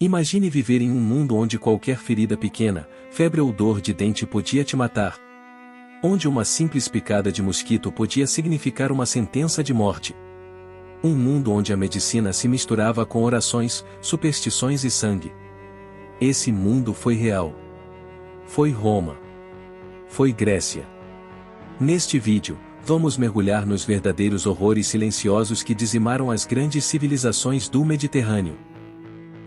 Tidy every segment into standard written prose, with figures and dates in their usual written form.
Imagine viver em um mundo onde qualquer ferida pequena, febre ou dor de dente podia te matar. Onde uma simples picada de mosquito podia significar uma sentença de morte. Um mundo onde a medicina se misturava com orações, superstições e sangue. Esse mundo foi real. Foi Roma. Foi Grécia. Neste vídeo, vamos mergulhar nos verdadeiros horrores silenciosos que dizimaram as grandes civilizações do Mediterrâneo.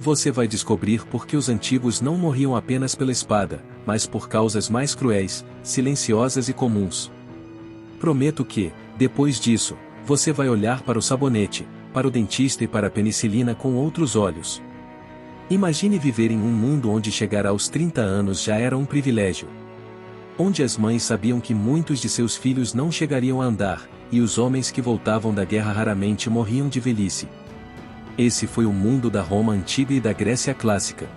Você vai descobrir por que os antigos não morriam apenas pela espada, mas por causas mais cruéis, silenciosas e comuns. Prometo que, depois disso, você vai olhar para o sabonete, para o dentista e para a penicilina com outros olhos. Imagine viver em um mundo onde chegar aos 30 anos já era um privilégio. Onde as mães sabiam que muitos de seus filhos não chegariam a andar, e os homens que voltavam da guerra raramente morriam de velhice. Esse foi o mundo da Roma antiga e da Grécia clássica.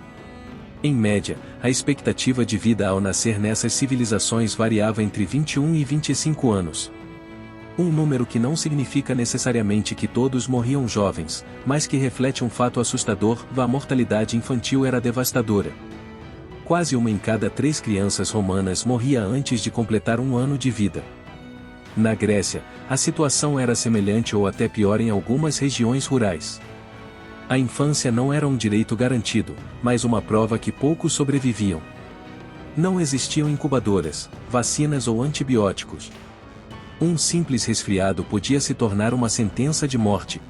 Em média, a expectativa de vida ao nascer nessas civilizações variava entre 21 e 25 anos. Um número que não significa necessariamente que todos morriam jovens, mas que reflete um fato assustador: a mortalidade infantil era devastadora. Quase uma em cada 3 crianças romanas morria antes de completar um ano de vida. Na Grécia, a situação era semelhante ou até pior em algumas regiões rurais. A infância não era um direito garantido, mas uma prova que poucos sobreviviam. Não existiam incubadoras, vacinas ou antibióticos. Um simples resfriado podia se tornar uma sentença de morte.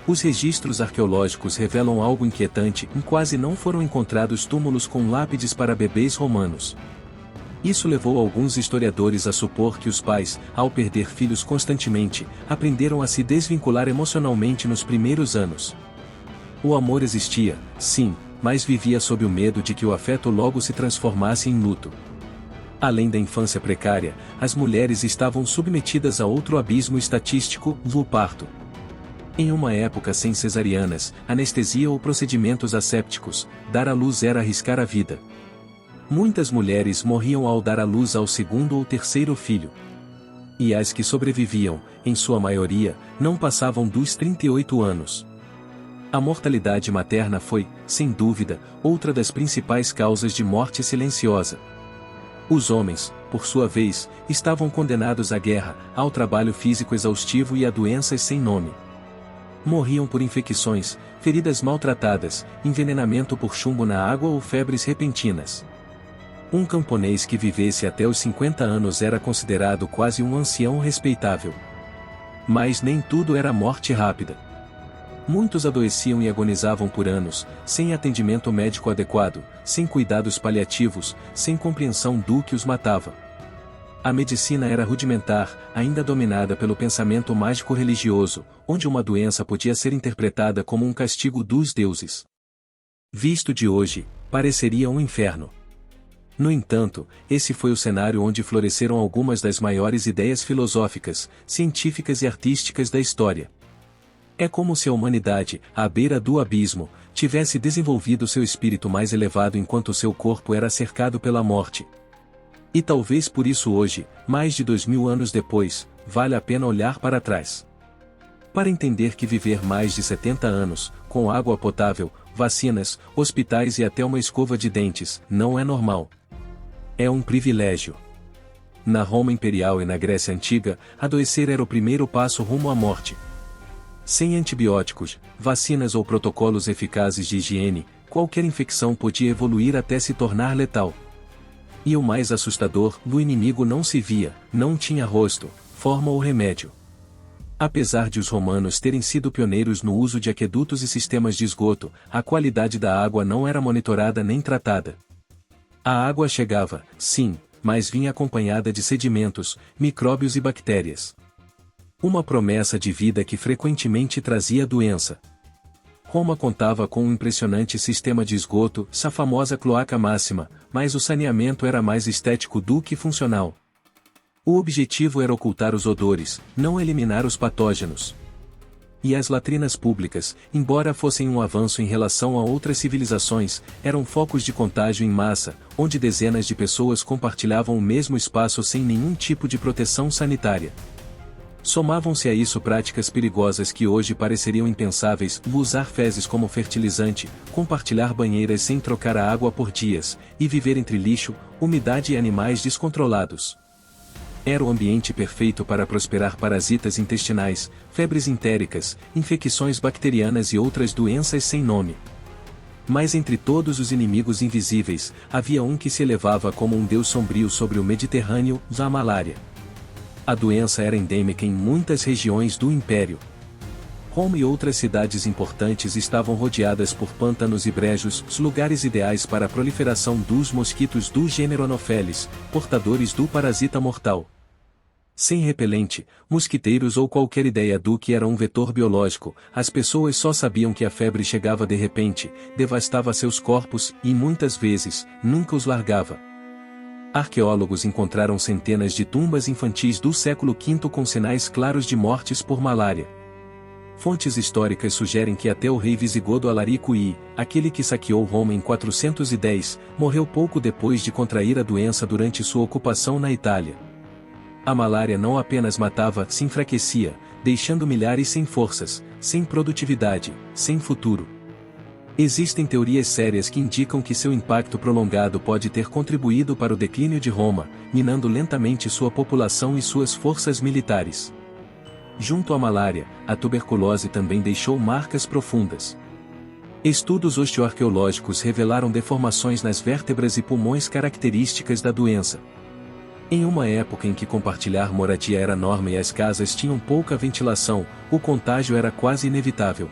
Os registros arqueológicos revelam algo inquietante: quase não foram encontrados túmulos com lápides para bebês romanos. Isso levou alguns historiadores a supor que os pais, ao perder filhos constantemente, aprenderam a se desvincular emocionalmente nos primeiros anos. O amor existia, sim, mas vivia sob o medo de que o afeto logo se transformasse em luto. Além da infância precária, as mulheres estavam submetidas a outro abismo estatístico: o parto. Em uma época sem cesarianas, anestesia ou procedimentos assépticos, dar à luz era arriscar a vida. Muitas mulheres morriam ao dar à luz ao segundo ou terceiro filho. E as que sobreviviam, em sua maioria, não passavam dos 38 anos. A mortalidade materna foi, sem dúvida, outra das principais causas de morte silenciosa. Os homens, por sua vez, estavam condenados à guerra, ao trabalho físico exaustivo e a doenças sem nome. Morriam por infecções, feridas maltratadas, envenenamento por chumbo na água ou febres repentinas. Um camponês que vivesse até os 50 anos era considerado quase um ancião respeitável. Mas nem tudo era morte rápida. Muitos adoeciam e agonizavam por anos, sem atendimento médico adequado, sem cuidados paliativos, sem compreensão do que os matava. A medicina era rudimentar, ainda dominada pelo pensamento mágico religioso, onde uma doença podia ser interpretada como um castigo dos deuses. Visto de hoje, pareceria um inferno. No entanto, esse foi o cenário onde floresceram algumas das maiores ideias filosóficas, científicas e artísticas da história. É como se a humanidade, à beira do abismo, tivesse desenvolvido seu espírito mais elevado enquanto seu corpo era cercado pela morte. E talvez por isso hoje, mais de 2000 anos depois, vale a pena olhar para trás. Para entender que viver mais de 70 anos, com água potável, vacinas, hospitais e até uma escova de dentes, não é normal. É um privilégio. Na Roma Imperial e na Grécia Antiga, adoecer era o primeiro passo rumo à morte. Sem antibióticos, vacinas ou protocolos eficazes de higiene, qualquer infecção podia evoluir até se tornar letal. E o mais assustador: o inimigo não se via, não tinha rosto, forma ou remédio. Apesar de os romanos terem sido pioneiros no uso de aquedutos e sistemas de esgoto, a qualidade da água não era monitorada nem tratada. A água chegava, sim, mas vinha acompanhada de sedimentos, micróbios e bactérias. Uma promessa de vida que frequentemente trazia doença. Roma contava com um impressionante sistema de esgoto, a famosa cloaca máxima, mas o saneamento era mais estético do que funcional. O objetivo era ocultar os odores, não eliminar os patógenos. E as latrinas públicas, embora fossem um avanço em relação a outras civilizações, eram focos de contágio em massa, onde dezenas de pessoas compartilhavam o mesmo espaço sem nenhum tipo de proteção sanitária. Somavam-se a isso práticas perigosas que hoje pareceriam impensáveis: usar fezes como fertilizante, compartilhar banheiras sem trocar a água por dias, e viver entre lixo, umidade e animais descontrolados. Era o ambiente perfeito para prosperar parasitas intestinais, febres entéricas, infecções bacterianas e outras doenças sem nome. Mas entre todos os inimigos invisíveis, havia um que se elevava como um deus sombrio sobre o Mediterrâneo: a malária. A doença era endêmica em muitas regiões do Império. Roma e outras cidades importantes estavam rodeadas por pântanos e brejos, lugares ideais para a proliferação dos mosquitos do gênero Anopheles, portadores do parasita mortal. Sem repelente, mosquiteiros ou qualquer ideia do que era um vetor biológico, as pessoas só sabiam que a febre chegava de repente, devastava seus corpos e, muitas vezes, nunca os largava. Arqueólogos encontraram centenas de tumbas infantis do século V com sinais claros de mortes por malária. Fontes históricas sugerem que até o rei visigodo Alarico I, aquele que saqueou Roma em 410, morreu pouco depois de contrair a doença durante sua ocupação na Itália. A malária não apenas matava, se enfraquecia, deixando milhares sem forças, sem produtividade, sem futuro. Existem teorias sérias que indicam que seu impacto prolongado pode ter contribuído para o declínio de Roma, minando lentamente sua população e suas forças militares. Junto à malária, a tuberculose também deixou marcas profundas. Estudos osteoarqueológicos revelaram deformações nas vértebras e pulmões características da doença. Em uma época em que compartilhar moradia era norma e as casas tinham pouca ventilação, o contágio era quase inevitável.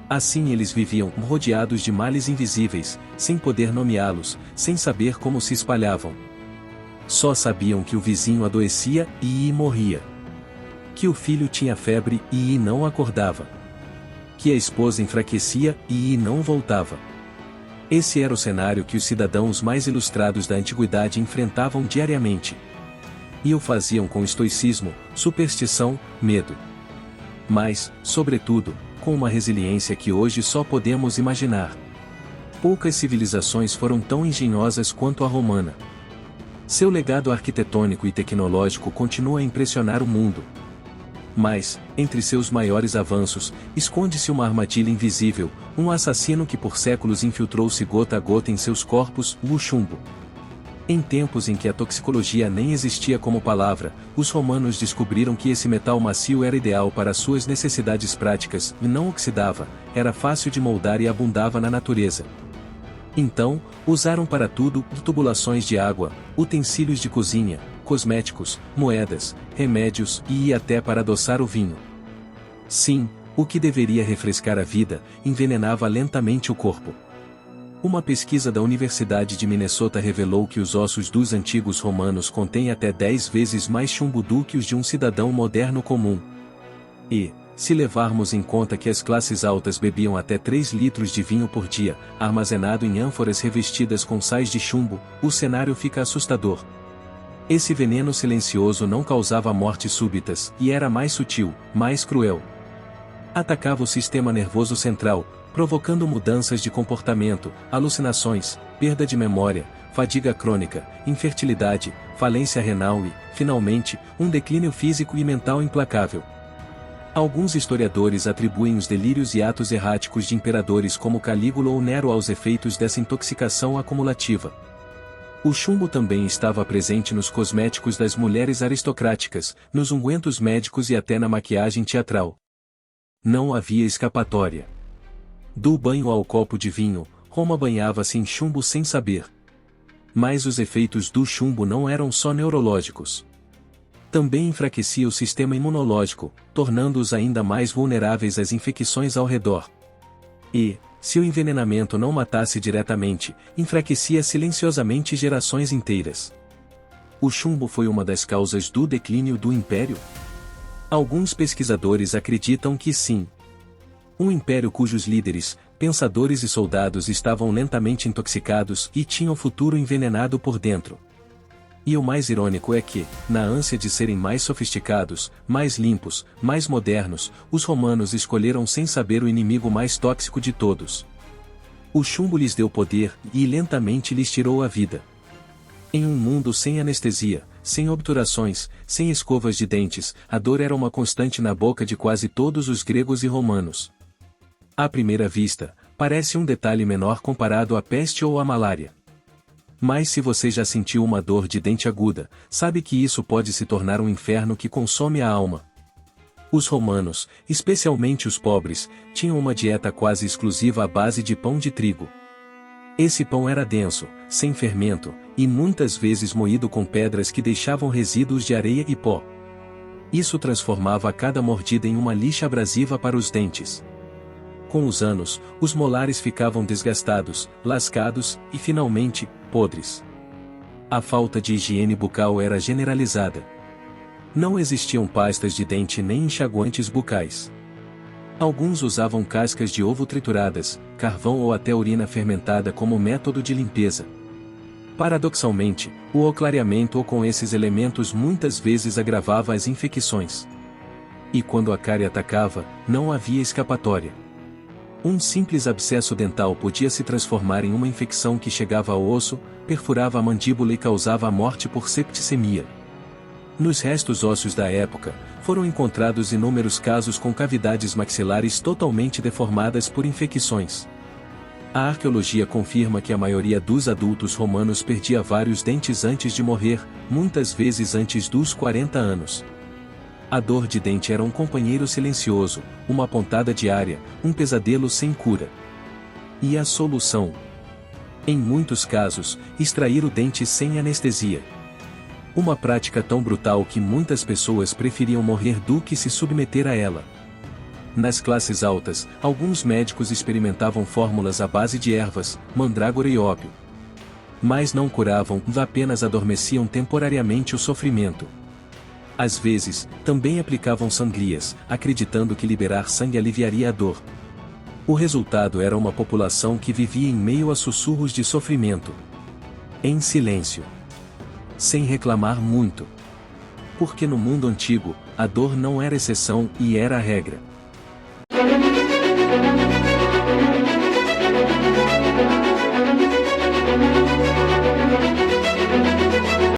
Assim eles viviam rodeados de males invisíveis, sem poder nomeá-los, sem saber como se espalhavam. Só sabiam que o vizinho adoecia e morria. Que o filho tinha febre e não acordava. Que a esposa enfraquecia e não voltava. Esse era o cenário que os cidadãos mais ilustrados da antiguidade enfrentavam diariamente. E o faziam com estoicismo, superstição, medo. Mas, sobretudo, com uma resiliência que hoje só podemos imaginar. Poucas civilizações foram tão engenhosas quanto a romana. Seu legado arquitetônico e tecnológico continua a impressionar o mundo. Mas, entre seus maiores avanços, esconde-se uma armadilha invisível, um assassino que por séculos infiltrou-se gota a gota em seus corpos: o chumbo. Em tempos em que a toxicologia nem existia como palavra, os romanos descobriram que esse metal macio era ideal para suas necessidades práticas, e não oxidava, era fácil de moldar e abundava na natureza. Então, usaram para tudo: tubulações de água, utensílios de cozinha, cosméticos, moedas, remédios e até para adoçar o vinho. Sim, o que deveria refrescar a vida, envenenava lentamente o corpo. Uma pesquisa da Universidade de Minnesota revelou que os ossos dos antigos romanos contêm até 10 vezes mais chumbo do que os de um cidadão moderno comum. E, se levarmos em conta que as classes altas bebiam até 3 litros de vinho por dia, armazenado em ânforas revestidas com sais de chumbo, o cenário fica assustador. Esse veneno silencioso não causava mortes súbitas, e era mais sutil, mais cruel. Atacava o sistema nervoso central, provocando mudanças de comportamento, alucinações, perda de memória, fadiga crônica, infertilidade, falência renal e, finalmente, um declínio físico e mental implacável. Alguns historiadores atribuem os delírios e atos erráticos de imperadores como Calígula ou Nero aos efeitos dessa intoxicação acumulativa. O chumbo também estava presente nos cosméticos das mulheres aristocráticas, nos ungüentos médicos e até na maquiagem teatral. Não havia escapatória. Do banho ao copo de vinho, Roma banhava-se em chumbo sem saber. Mas os efeitos do chumbo não eram só neurológicos. Também enfraquecia o sistema imunológico, tornando-os ainda mais vulneráveis às infecções ao redor. E, se o envenenamento não matasse diretamente, enfraquecia silenciosamente gerações inteiras. O chumbo foi uma das causas do declínio do Império? Alguns pesquisadores acreditam que sim. Um império cujos líderes, pensadores e soldados estavam lentamente intoxicados e tinham o futuro envenenado por dentro. E o mais irônico é que, na ânsia de serem mais sofisticados, mais limpos, mais modernos, os romanos escolheram sem saber o inimigo mais tóxico de todos. O chumbo lhes deu poder e lentamente lhes tirou a vida. Em um mundo sem anestesia, sem obturações, sem escovas de dentes, a dor era uma constante na boca de quase todos os gregos e romanos. À primeira vista, parece um detalhe menor comparado à peste ou à malária. Mas se você já sentiu uma dor de dente aguda, sabe que isso pode se tornar um inferno que consome a alma. Os romanos, especialmente os pobres, tinham uma dieta quase exclusiva à base de pão de trigo. Esse pão era denso, sem fermento, e muitas vezes moído com pedras que deixavam resíduos de areia e pó. Isso transformava cada mordida em uma lixa abrasiva para os dentes. Com os anos, os molares ficavam desgastados, lascados e, finalmente, podres. A falta de higiene bucal era generalizada. Não existiam pastas de dente nem enxaguantes bucais. Alguns usavam cascas de ovo trituradas, carvão ou até urina fermentada como método de limpeza. Paradoxalmente, o oclareamento com esses elementos muitas vezes agravava as infecções. E quando a cárie atacava, não havia escapatória. Um simples abscesso dental podia se transformar em uma infecção que chegava ao osso, perfurava a mandíbula e causava a morte por septicemia. Nos restos ósseos da época, foram encontrados inúmeros casos com cavidades maxilares totalmente deformadas por infecções. A arqueologia confirma que a maioria dos adultos romanos perdia vários dentes antes de morrer, muitas vezes antes dos 40 anos. A dor de dente era um companheiro silencioso, uma pontada diária, um pesadelo sem cura. E a solução? Em muitos casos, extrair o dente sem anestesia. Uma prática tão brutal que muitas pessoas preferiam morrer do que se submeter a ela. Nas classes altas, alguns médicos experimentavam fórmulas à base de ervas, mandrágora e ópio. Mas não curavam, apenas adormeciam temporariamente o sofrimento. Às vezes, também aplicavam sangrias, acreditando que liberar sangue aliviaria a dor. O resultado era uma população que vivia em meio a sussurros de sofrimento. Em silêncio. Sem reclamar muito. Porque no mundo antigo, a dor não era exceção e era a regra.